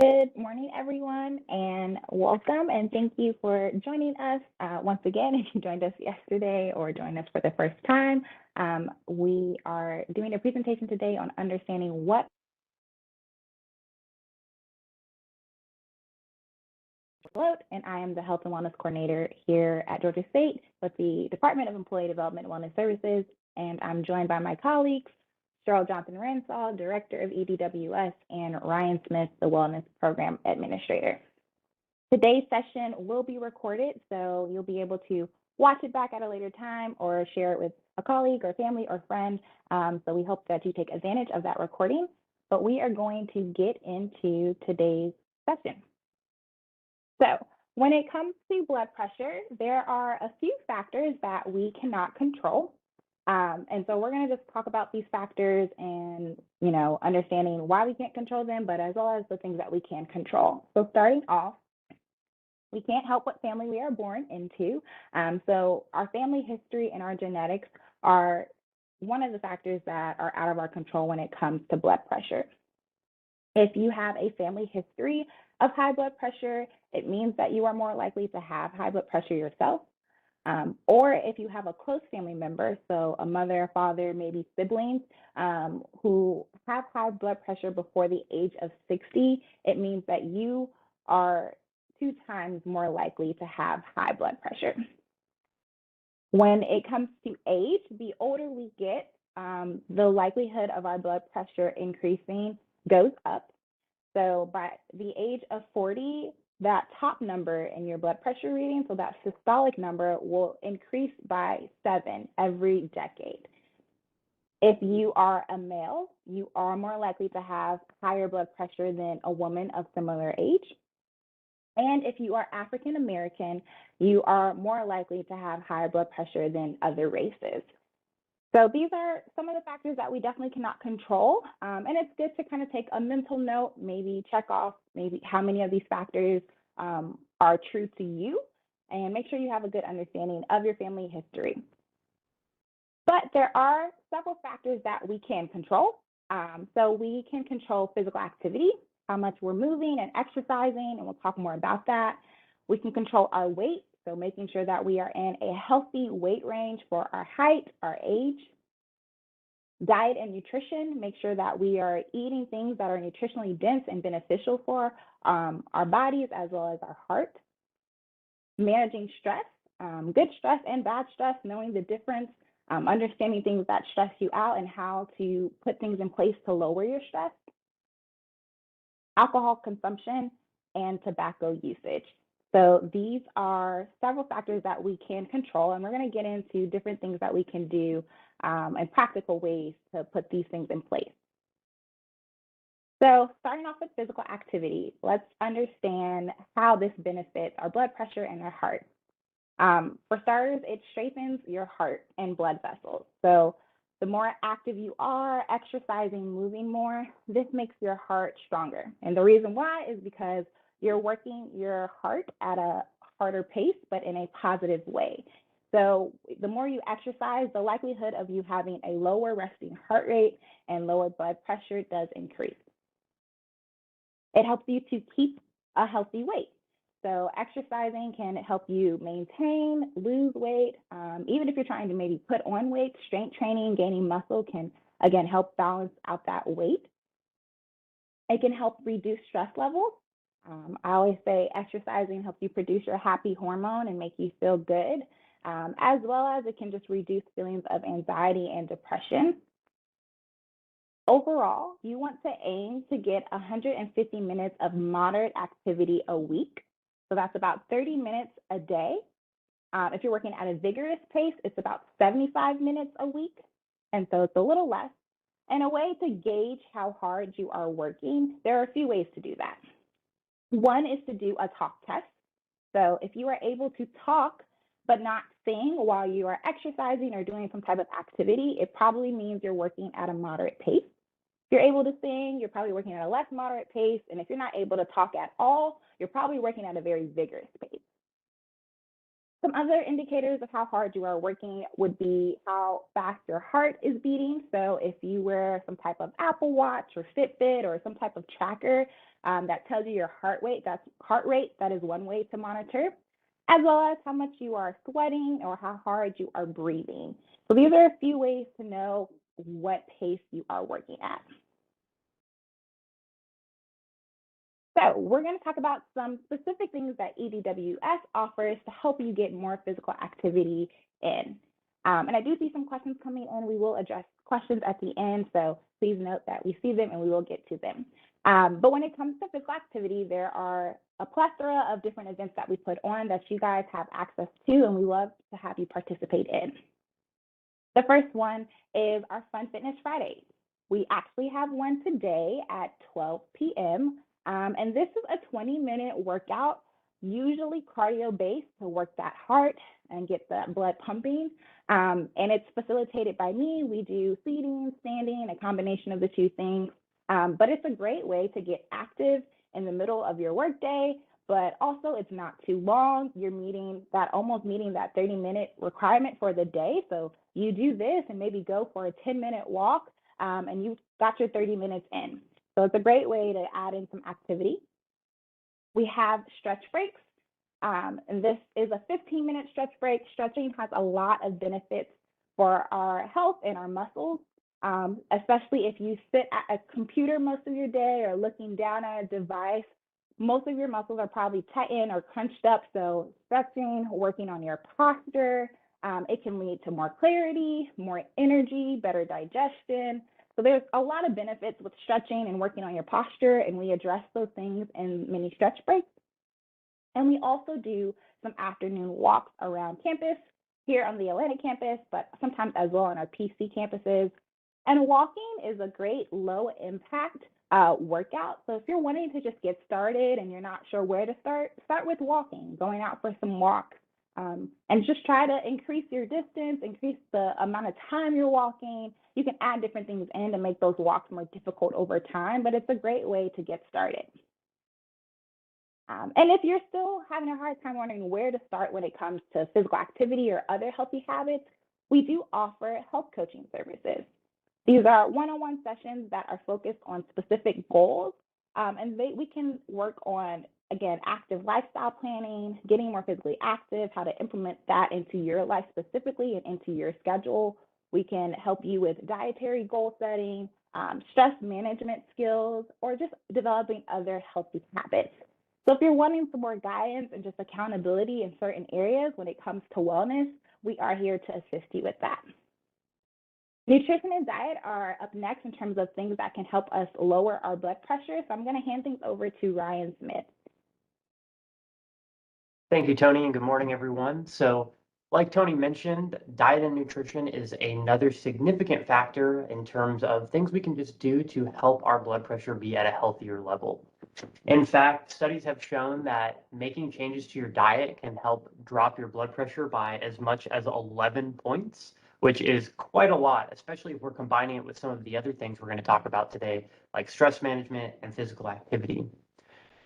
Good morning, everyone, and welcome. And thank you for joining us once again. If you joined us yesterday or joined us for the first time, we are doing a presentation today on understanding what float, and I am the Health and Wellness Coordinator here at Georgia State with the Department of Employee Development and Wellness Services, and I'm joined by my colleagues, Cheryl Johnson Rensall, Director of EDWS, and Ryan Smith, the Wellness Program Administrator. Today's session will be recorded, so you'll be able to watch it back at a later time or share it with a colleague or family or friend. So we hope that you take advantage of that recording. But we are going to get into today's session. So when it comes to blood pressure, there are a few factors that we cannot control. And so we're going to just talk about these factors and, understanding why we can't control them, but as well as the things that we can control. So starting off, we can't help what family we are born into. So our family history and our genetics are one of the factors that are out of our control when it comes to blood pressure. If you have a family history of high blood pressure, it means that you are more likely to have high blood pressure yourself. Or if you have a close family member, so a mother, a father, maybe siblings who have high blood pressure before the age of 60, it means that you are 2 times more likely to have high blood pressure. When it comes to age, the older we get, the likelihood of our blood pressure increasing goes up. So by the age of 40, that top number in your blood pressure reading, so that systolic number, will increase by 7 every decade. If you are a male, you are more likely to have higher blood pressure than a woman of similar age. And if you are African American, you are more likely to have higher blood pressure than other races. So these are some of the factors that we definitely cannot control. And it's good to kind of take a mental note, maybe check off maybe how many of these factors are true to you, and make sure you have a good understanding of your family history. But there are several factors that we can control. So we can control physical activity, how much we're moving and exercising, and we'll talk more about that. We can control our weight, so making sure that we are in a healthy weight range for our height, our age. Diet and nutrition, make sure that we are eating things that are nutritionally dense and beneficial for our bodies as well as our heart. Managing stress, good stress and bad stress, knowing the difference, understanding things that stress you out and how to put things in place to lower your stress. Alcohol consumption and tobacco usage. So these are several factors that we can control, and we're going to get into different things that we can do and practical ways to put these things in place. So starting off with physical activity, let's understand how this benefits our blood pressure and our heart. For starters, it strengthens your heart and blood vessels. So the more active you are, exercising, moving more, this makes your heart stronger. And the reason why is because you're working your heart at a harder pace, but in a positive way. So the more you exercise, the likelihood of you having a lower resting heart rate and lower blood pressure does increase. It helps you to keep a healthy weight. So exercising can help you maintain, lose weight. Even if you're trying to maybe put on weight, strength training, gaining muscle can, again, help balance out that weight. It can help reduce stress levels. I always say exercising helps you produce your happy hormone and make you feel good, as well as it can just reduce feelings of anxiety and depression. Overall, you want to aim to get 150 minutes of moderate activity a week. So that's about 30 minutes a day. If you're working at a vigorous pace, it's about 75 minutes a week. And so it's a little less. And a way to gauge how hard you are working, there are a few ways to do that. One is to do a talk test. So if you are able to talk but not sing while you are exercising or doing some type of activity, it probably means you're working at a moderate pace. If you're able to sing, you're probably working at a less moderate pace. And if you're not able to talk at all, you're probably working at a very vigorous pace. Some other indicators of how hard you are working would be how fast your heart is beating. So if you wear some type of Apple Watch or Fitbit or some type of tracker that tells you your heart rate, that is one way to monitor, as well as how much you are sweating or how hard you are breathing. So these are a few ways to know what pace you are working at. So we're going to talk about some specific things that EDWS offers to help you get more physical activity in. And I do see some questions coming in. We will address questions at the end, so please note that we see them and we will get to them. But when it comes to physical activity, there are a plethora of different events that we put on that you guys have access to, and we love to have you participate in. The first one is our Fun Fitness Fridays. We actually have one today at 12 p.m. And this is a 20-minute workout, usually cardio-based, to work that heart and get the blood pumping. And it's facilitated by me. We do seating, standing, a combination of the two things. But it's a great way to get active in the middle of your workday, but also it's not too long. You're almost meeting that 30-minute requirement for the day. So you do this and maybe go for a 10-minute walk, and you've got your 30 minutes in. So it's a great way to add in some activity. We have stretch breaks, and this is a 15-minute stretch break. Stretching has a lot of benefits for our health and our muscles, especially if you sit at a computer most of your day or looking down at a device. Most of your muscles are probably tightened or crunched up, so stretching, working on your posture, it can lead to more clarity, more energy, better digestion. So there's a lot of benefits with stretching and working on your posture, and we address those things in mini stretch breaks. And we also do some afternoon walks around campus here on the Atlanta campus, but sometimes as well on our PC campuses. And walking is a great low impact workout. So if you're wanting to just get started and you're not sure where to start with walking, going out for some walks, and just try to increase your distance, increase the amount of time you're walking. You can add different things in to make those walks more difficult over time, but it's a great way to get started. And if you're still having a hard time wondering where to start when it comes to physical activity or other healthy habits, we do offer health coaching services. These are one-on-one sessions that are focused on specific goals, and we can work on, again, active lifestyle planning, getting more physically active, how to implement that into your life specifically and into your schedule. We can help you with dietary goal setting, stress management skills, or just developing other healthy habits. So if you're wanting some more guidance and just accountability in certain areas when it comes to wellness, we are here to assist you with that. Nutrition and diet are up next in terms of things that can help us lower our blood pressure. So I'm going to hand things over to Ryan Smith. Thank you, Tony, and good morning, everyone. So, like Tony mentioned, diet and nutrition is another significant factor in terms of things we can just do to help our blood pressure be at a healthier level. In fact, studies have shown that making changes to your diet can help drop your blood pressure by as much as 11 points, which is quite a lot, especially if we're combining it with some of the other things we're going to talk about today, like stress management and physical activity.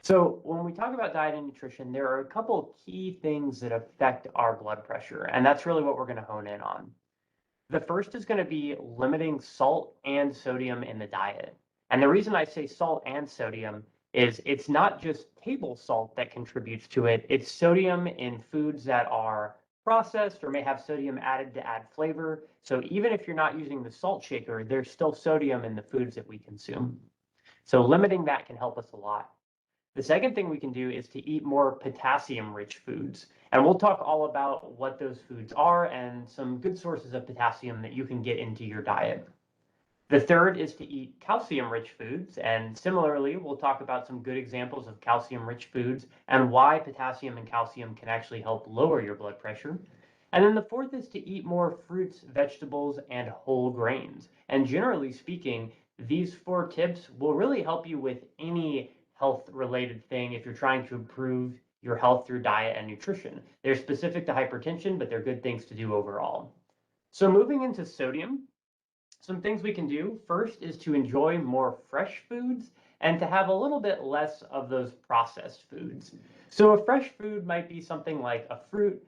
So when we talk about diet and nutrition, there are a couple of key things that affect our blood pressure, and that's really what we're going to hone in on. The first is going to be limiting salt and sodium in the diet. And the reason I say salt and sodium is it's not just table salt that contributes to it, it's sodium in foods that are processed or may have sodium added to add flavor. So even if you're not using the salt shaker, there's still sodium in the foods that we consume. So limiting that can help us a lot. The second thing we can do is to eat more potassium-rich foods. And we'll talk all about what those foods are and some good sources of potassium that you can get into your diet. The third is to eat calcium-rich foods. And similarly, we'll talk about some good examples of calcium-rich foods and why potassium and calcium can actually help lower your blood pressure. And then the fourth is to eat more fruits, vegetables, and whole grains. And generally speaking, these 4 tips will really help you with any health-related thing if you're trying to improve your health through diet and nutrition. They're specific to hypertension, but they're good things to do overall. So moving into sodium, some things we can do first is to enjoy more fresh foods and to have a little bit less of those processed foods. So a fresh food might be something like a fruit,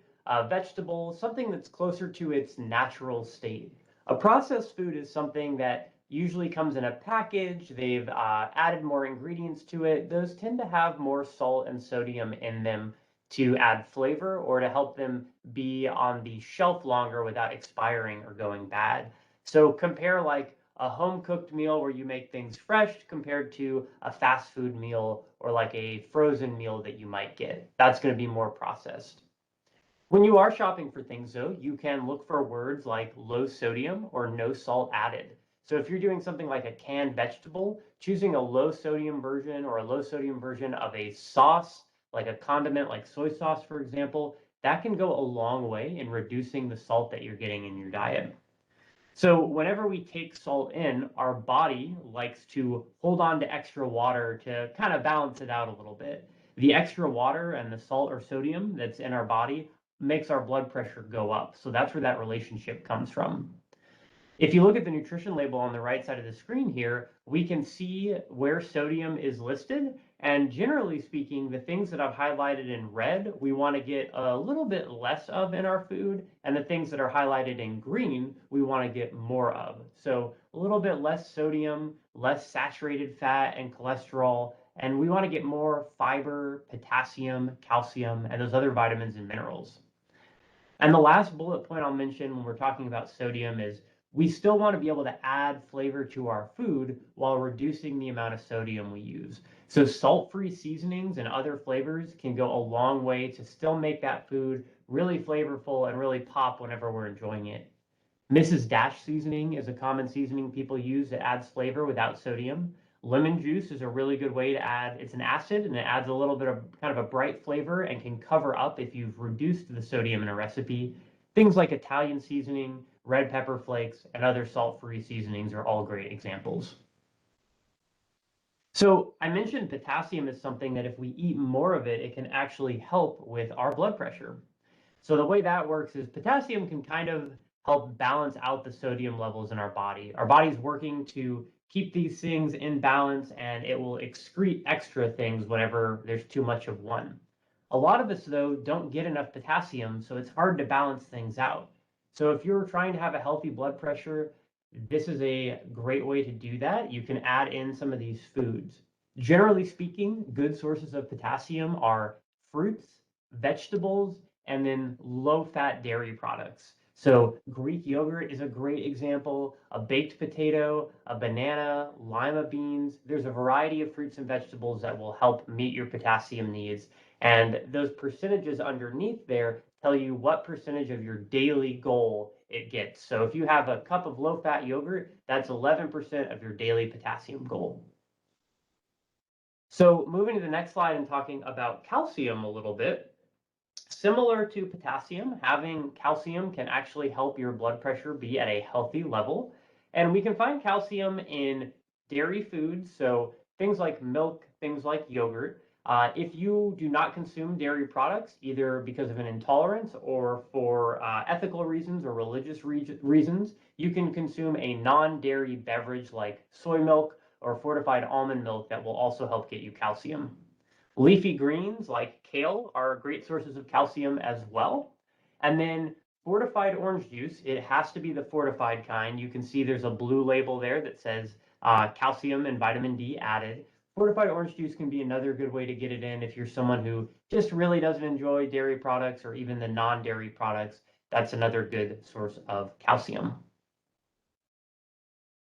vegetable, something that's closer to its natural state. A processed food is something that usually comes in a package. They've added more ingredients to it. Those tend to have more salt and sodium in them to add flavor or to help them be on the shelf longer without expiring or going bad. So compare like a home cooked meal where you make things fresh compared to a fast food meal or like a frozen meal that you might get. That's going to be more processed. When you are shopping for things, though, you can look for words like low sodium or no salt added. So if you're doing something like a canned vegetable, choosing a low sodium version or a low sodium version of a sauce, like a condiment like soy sauce, for example, that can go a long way in reducing the salt that you're getting in your diet. So whenever we take salt in, our body likes to hold on to extra water to kind of balance it out a little bit. The extra water and the salt or sodium that's in our body makes our blood pressure go up. So that's where that relationship comes from. If you look at the nutrition label on the right side of the screen here, we can see where sodium is listed. And generally speaking, the things that I've highlighted in red, we want to get a little bit less of in our food. And the things that are highlighted in green, we want to get more of. So a little bit less sodium, less saturated fat and cholesterol. And we want to get more fiber, potassium, calcium, and those other vitamins and minerals. And the last bullet point I'll mention when we're talking about sodium is we still want to be able to add flavor to our food while reducing the amount of sodium we use. So salt-free seasonings and other flavors can go a long way to still make that food really flavorful and really pop whenever we're enjoying it. Mrs. Dash seasoning is a common seasoning people use that adds flavor without sodium. Lemon juice is a really good way to add, it's an acid and it adds a little bit of kind of a bright flavor and can cover up if you've reduced the sodium in a recipe. Things like Italian seasoning, red pepper flakes, and other salt-free seasonings are all great examples. So I mentioned potassium is something that if we eat more of it, it can actually help with our blood pressure. So the way that works is potassium can kind of help balance out the sodium levels in our body. Our body's working to keep these things in balance and it will excrete extra things whenever there's too much of one. A lot of us, though, don't get enough potassium, so it's hard to balance things out. So if you're trying to have a healthy blood pressure, this is a great way to do that. You can add in some of these foods. Generally speaking, good sources of potassium are fruits, vegetables, and then low-fat dairy products. So Greek yogurt is a great example, a baked potato, a banana, lima beans. There's a variety of fruits and vegetables that will help meet your potassium needs. And those percentages underneath there tell you what percentage of your daily goal it gets. So if you have a cup of low-fat yogurt, that's 11% of your daily potassium goal. So moving to the next slide and talking about calcium a little bit. Similar to potassium, having calcium can actually help your blood pressure be at a healthy level. And we can find calcium in dairy foods, so things like milk, things like yogurt. If you do not consume dairy products, either because of an intolerance or for ethical reasons or religious reasons, you can consume a non-dairy beverage like soy milk or fortified almond milk that will also help get you calcium. Leafy greens like kale are great sources of calcium as well. And then fortified orange juice, it has to be the fortified kind. You can see there's a blue label there that says calcium and vitamin D added. Fortified orange juice can be another good way to get it in if you're someone who just really doesn't enjoy dairy products or even the non-dairy products. That's another good source of calcium.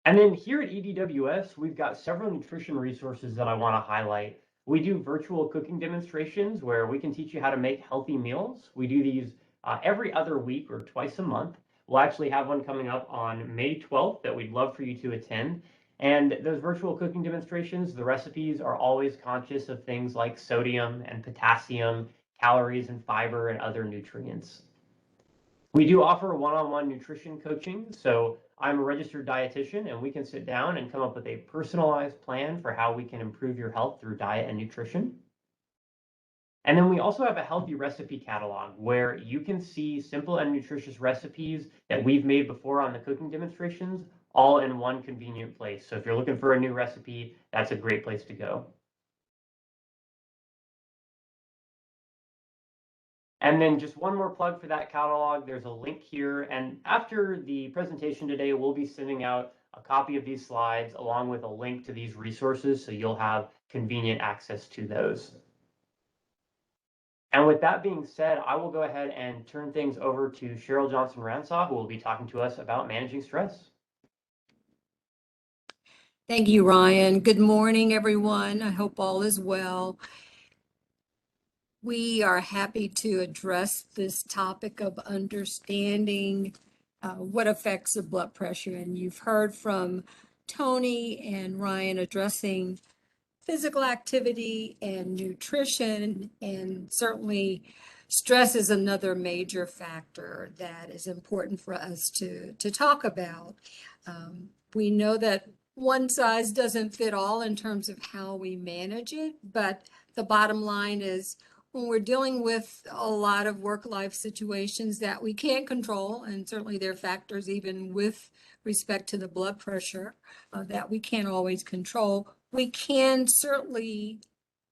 And then here at EDWS, we've got several nutrition resources that I want to highlight. We do virtual cooking demonstrations where we can teach you how to make healthy meals. We do these every other week or twice a month. We'll actually have one coming up on May 12th that we'd love for you to attend. And those virtual cooking demonstrations, the recipes are always conscious of things like sodium and potassium, calories and fiber and other nutrients. We do offer one-on-one nutrition coaching. So I'm a registered dietitian and we can sit down and come up with a personalized plan for how we can improve your health through diet and nutrition. And then we also have a healthy recipe catalog where you can see simple and nutritious recipes that we've made before on the cooking demonstrations, all in one convenient place. So if you're looking for a new recipe, that's a great place to go. And then just one more plug for that catalog. There's a link here. And after the presentation today, we'll be sending out a copy of these slides along with a link to these resources, so you'll have convenient access to those. And with that being said, I will go ahead and turn things over to Cheryl Johnson-Ransaw, who will be talking to us about managing stress. Thank you, Ryan. Good morning, everyone. I hope all is well. We are happy to address this topic of understanding what affects the blood pressure. And you've heard from Tony and Ryan addressing physical activity and nutrition, and certainly stress is another major factor that is important for us to talk about. We know that one size doesn't fit all in terms of how we manage it, but the bottom line is when we're dealing with a lot of work-life situations that we can't control, and certainly there are factors even with respect to the blood pressure that we can't always control, we can certainly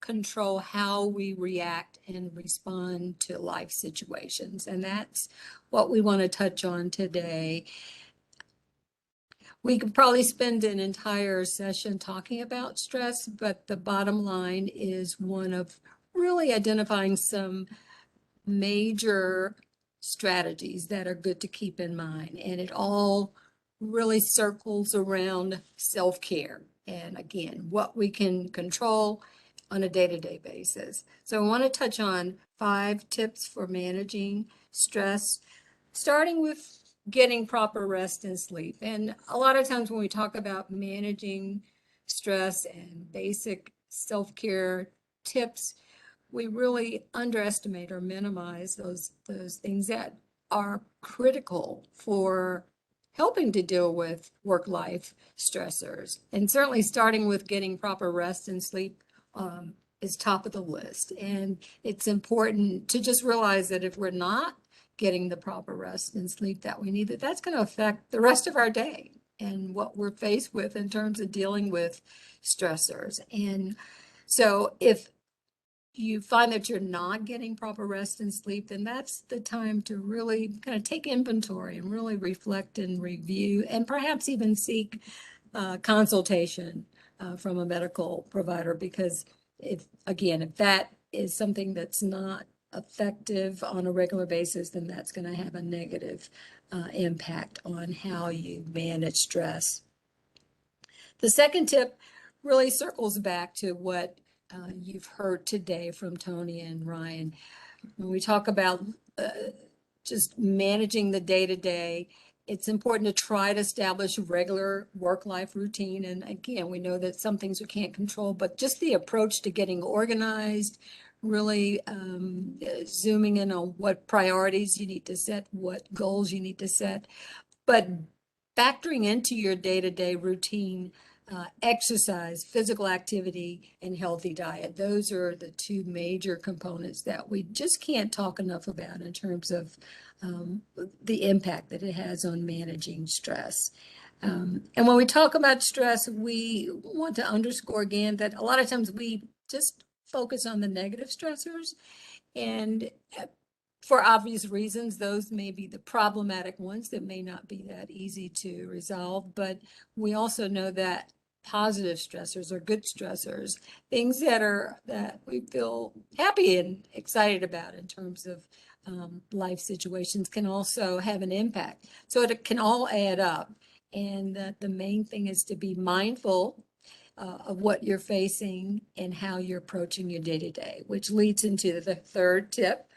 control how we react and respond to life situations. And that's what we want to touch on today. We could probably spend an entire session talking about stress, but the bottom line is one of really identifying some major strategies that are good to keep in mind. And it all really circles around self-care. And again, what we can control on a day-to-day basis. So I want to touch on 5 tips for managing stress, starting with getting proper rest and sleep. And a lot of times when we talk about managing stress and basic self-care tips, we really underestimate or minimize those things that are critical for helping to deal with work-life stressors. And certainly starting with getting proper rest and sleep is top of the list. And it's important to just realize that if we're not getting the proper rest and sleep that we need, that's going to affect the rest of our day and what we're faced with in terms of dealing with stressors. And so if you find that you're not getting proper rest and sleep, then that's the time to really kind of take inventory and really reflect and review, and perhaps even seek consultation from a medical provider, because if that is something that's not effective on a regular basis, then that's going to have a negative impact on how you manage stress. The second tip really circles back to what you've heard today from Tony and Ryan. When we talk about just managing the day-to-day, it's important to try to establish a regular work-life routine. And again, we know that some things we can't control, but just the approach to getting organized, really zooming in on what priorities you need to set, what goals you need to set, but factoring into your day-to-day routine exercise, physical activity, and healthy diet. Those are the 2 major components that we just can't talk enough about in terms of the impact that it has on managing stress. And when we talk about stress, we want to underscore again that a lot of times we just focus on the negative stressors, and for obvious reasons, those may be the problematic ones that may not be that easy to resolve, but we also know that positive stressors or good stressors, things that we feel happy and excited about in terms of life situations, can also have an impact. So it can all add up, and the main thing is to be mindful of what you're facing and how you're approaching your day-to-day, which leads into the 3rd tip: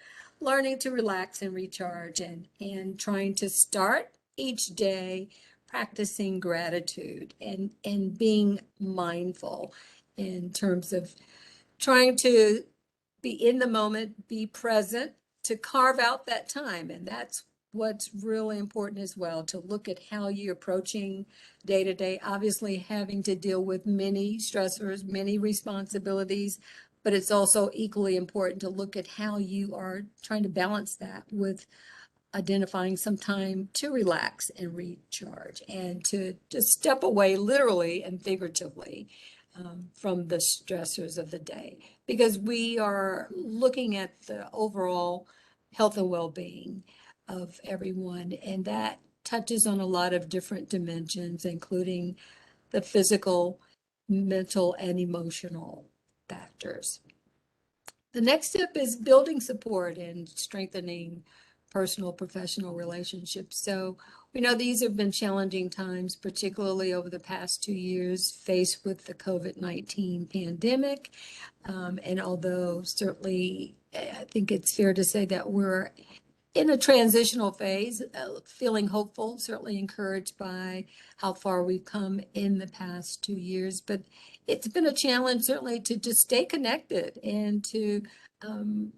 learning to relax and recharge, and trying to start each day practicing gratitude and being mindful in terms of trying to be in the moment, be present, to carve out that time. And that's what's really important as well, to look at how you're approaching day to day, obviously having to deal with many stressors, many responsibilities, but it's also equally important to look at how you are trying to balance that with identifying some time to relax and recharge, and to just step away literally and figuratively from the stressors of the day, because we are looking at the overall health and well-being of everyone. And that touches on a lot of different dimensions, including the physical, mental, and emotional factors. The next step is building support and strengthening personal professional relationships. So we know these have been challenging times, particularly over the past 2 years, faced with the COVID-19 pandemic. And although certainly I think it's fair to say that we're in a transitional phase, feeling hopeful, certainly encouraged by how far we've come in the past 2 years. But it's been a challenge certainly to just stay connected and um,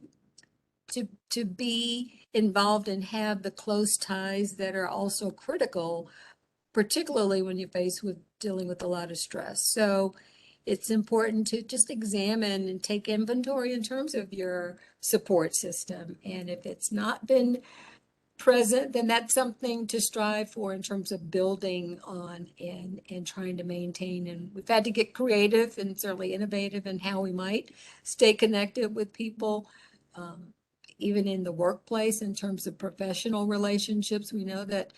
to be involved and have the close ties that are also critical, particularly when you're faced with dealing with a lot of stress. So it's important to just examine and take inventory in terms of your support system. And if it's not been present, then that's something to strive for in terms of building on and trying to maintain. And we've had to get creative and certainly innovative in how we might stay connected with people, even in the workplace in terms of professional relationships. We know that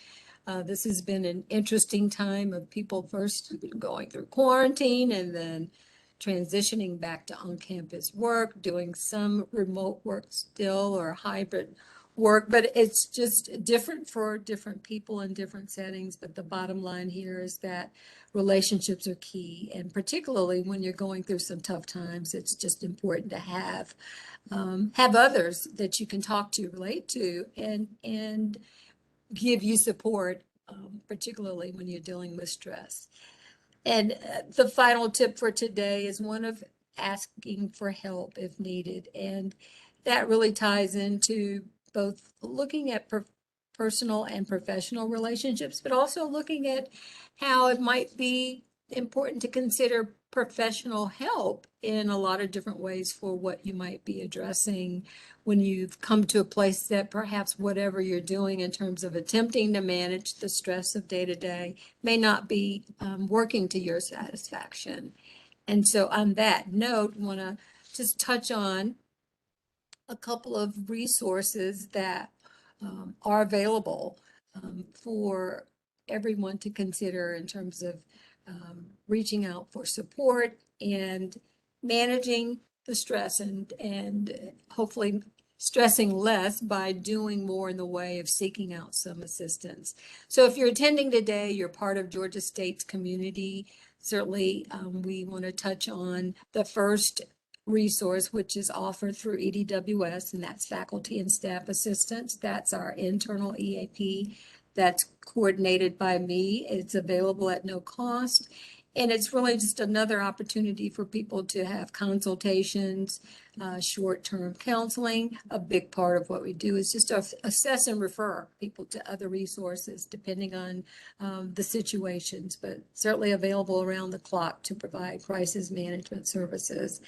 this has been an interesting time of people first going through quarantine and then transitioning back to on-campus work, doing some remote work still or hybrid work, but it's just different for different people in different settings. But the bottom line here is that relationships are key, and particularly when you're going through some tough times, it's just important to have others that you can talk to, relate to, and give you support, particularly when you're dealing with stress. And the final tip for today is one of asking for help if needed. And that really ties into both looking at personal and professional relationships, but also looking at how it might be important to consider professional help in a lot of different ways for what you might be addressing when you've come to a place that perhaps whatever you're doing in terms of attempting to manage the stress of day to day may not be working to your satisfaction. And so on that note, I want to just touch on a couple of resources that are available for everyone to consider in terms of reaching out for support and managing the stress and hopefully stressing less by doing more in the way of seeking out some assistance. So if you're attending today, you're part of Georgia State's community. Certainly, we want to touch on the first resource, which is offered through EDWS, and that's faculty and staff assistance. That's our internal EAP that's coordinated by me. It's available at no cost. And it's really just another opportunity for people to have consultations, short-term counseling. A big part of what we do is just assess and refer people to other resources depending on the situations, but certainly available around the clock to provide crisis management services.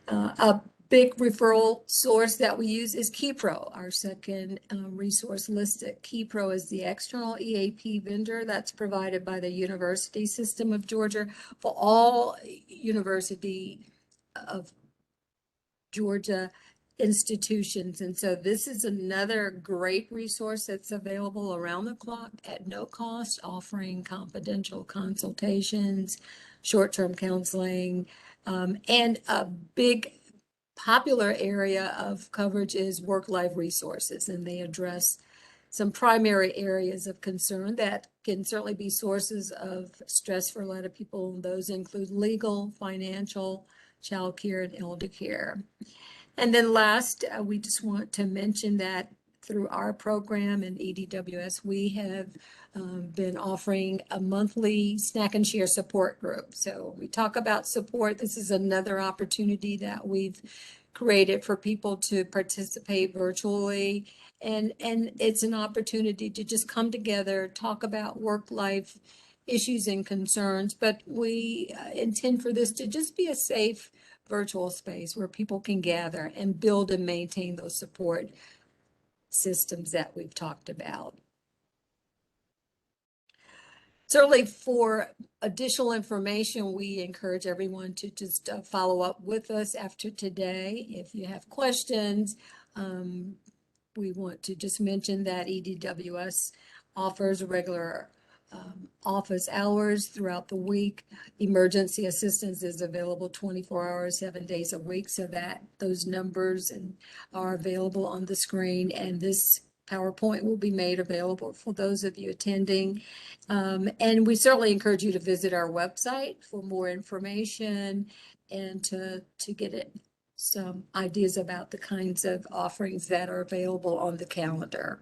A big referral source that we use is KeyPro, our second resource listed. KeyPro is the external EAP vendor that's provided by the University System of Georgia for all University of Georgia institutions. And so this is another great resource that's available around the clock at no cost, offering confidential consultations, short-term counseling, and a big popular area of coverage is work-life resources, and they address some primary areas of concern that can certainly be sources of stress for a lot of people. Those include legal, financial, child care, and elder care. And then last, we just want to mention that through our program in EDWS, we have been offering a monthly snack and share support group. So we talk about support. This is another opportunity that we've created for people to participate virtually. And it's an opportunity to just come together, talk about work-life issues and concerns, but we intend for this to just be a safe virtual space where people can gather and build and maintain those support systems that we've talked about. Certainly for additional information, we encourage everyone to just follow up with us after today. If you have questions, we want to just mention that EDWS offers regular office hours throughout the week. Emergency assistance is available 24 hours, 7 days a week, so that those numbers are available on the screen. And this PowerPoint will be made available for those of you attending. And we certainly encourage you to visit our website for more information and to get some ideas about the kinds of offerings that are available on the calendar.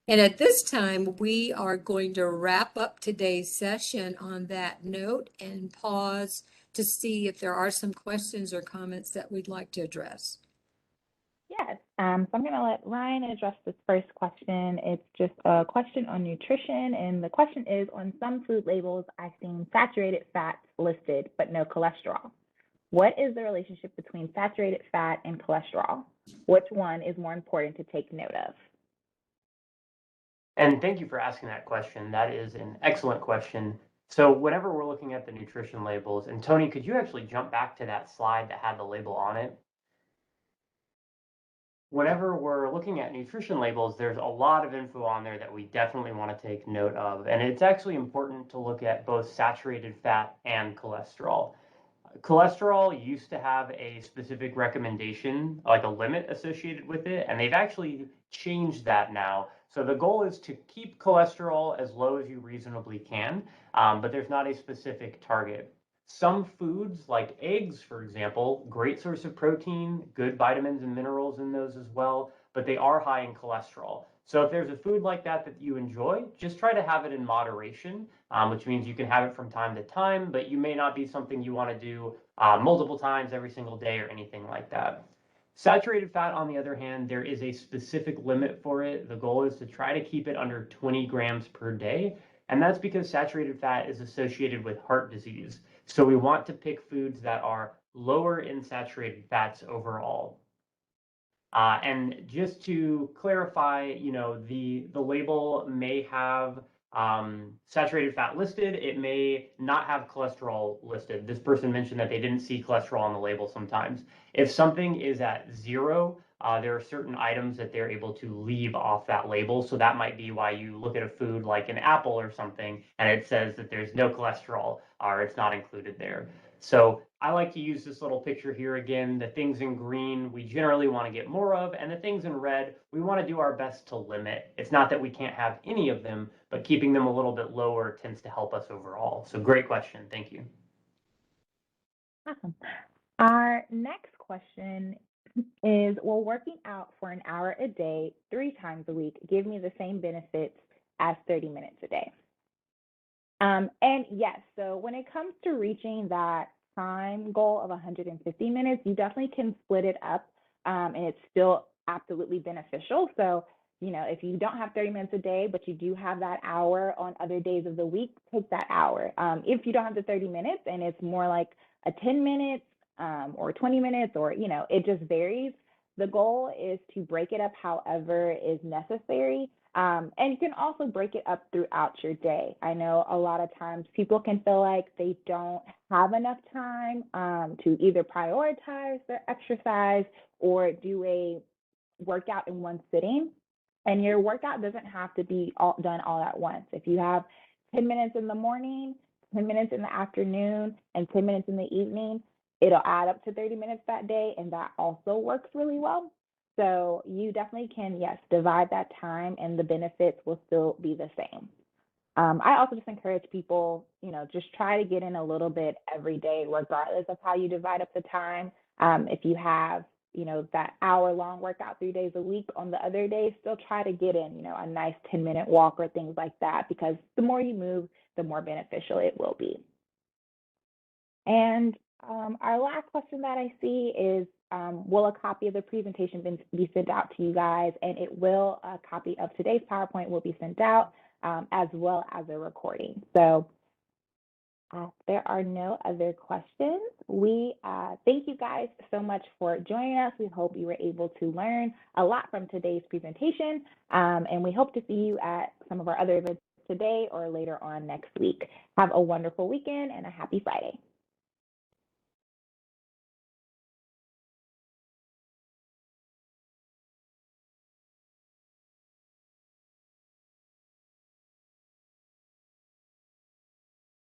And at this time, we are going to wrap up today's session on that note and pause to see if there are some questions or comments that we'd like to address. Yes, so I'm going to let Ryan address this first question. It's just a question on nutrition, and the question is, on some food labels, I've seen saturated fats listed, but no cholesterol. What is the relationship between saturated fat and cholesterol? Which one is more important to take note of? And thank you for asking that question. That is an excellent question. So whenever we're looking at the nutrition labels, and Tony, could you actually jump back to that slide that had the label on it? Whenever we're looking at nutrition labels, there's a lot of info on there that we definitely want to take note of. And it's actually important to look at both saturated fat and cholesterol. Cholesterol used to have a specific recommendation, like a limit associated with it, and they've actually changed that now. So the goal is to keep cholesterol as low as you reasonably can, but there's not a specific target. Some foods, like eggs, for example, great source of protein, good vitamins and minerals in those as well, but they are high in cholesterol. So if there's a food like that that you enjoy, just try to have it in moderation, which means you can have it from time to time, but you may not be something you want to do multiple times every single day or anything like that. Saturated fat, on the other hand, there is a specific limit for it. The goal is to try to keep it under 20 grams per day. And that's because saturated fat is associated with heart disease. So we want to pick foods that are lower in saturated fats overall. And just to clarify, the label may have saturated fat listed. It may not have cholesterol listed. This person mentioned that they didn't see cholesterol on the label sometimes. If something is at 0, there are certain items that they're able to leave off that label. So that might be why you look at a food like an apple or something, and it says that there's no cholesterol or it's not included there. So I like to use this little picture here again. The things in green, we generally want to get more of, and the things in red, we want to do our best to limit. It's not that we can't have any of them, but keeping them a little bit lower tends to help us overall. So great question. Thank you. Awesome. Our next question is, will working out for an hour a day, 3 times a week, give me the same benefits as 30 minutes a day? And yes, so when it comes to reaching that time goal of 150 minutes, you definitely can split it up, and it's still absolutely beneficial. So, if you don't have 30 minutes a day, but you do have that hour on other days of the week, take that hour. If you don't have the 30 minutes and it's more like a 10 minutes or 20 minutes, or, it just varies. The goal is to break it up however is necessary. And you can also break it up throughout your day. I know a lot of times people can feel like they don't have enough time to either prioritize their exercise or do a workout in one sitting. And your workout doesn't have to be done all at once. If you have 10 minutes in the morning, 10 minutes in the afternoon, and 10 minutes in the evening, it'll add up to 30 minutes that day, and that also works really well. So you definitely can, yes, divide that time and the benefits will still be the same. I also just encourage people, just try to get in a little bit every day, regardless of how you divide up the time. If you have, that hour-long workout 3 days a week, on the other days, still try to get in, a nice 10-minute walk or things like that, because the more you move, the more beneficial it will be. And our last question that I see is, will a copy of the presentation be sent out to you guys? And it will. A copy of today's PowerPoint will be sent out, as well as a recording. So if there are no other questions, we thank you guys so much for joining us. We hope you were able to learn a lot from today's presentation, and we hope to see you at some of our other events today or later on next week. Have a wonderful weekend and a happy Friday.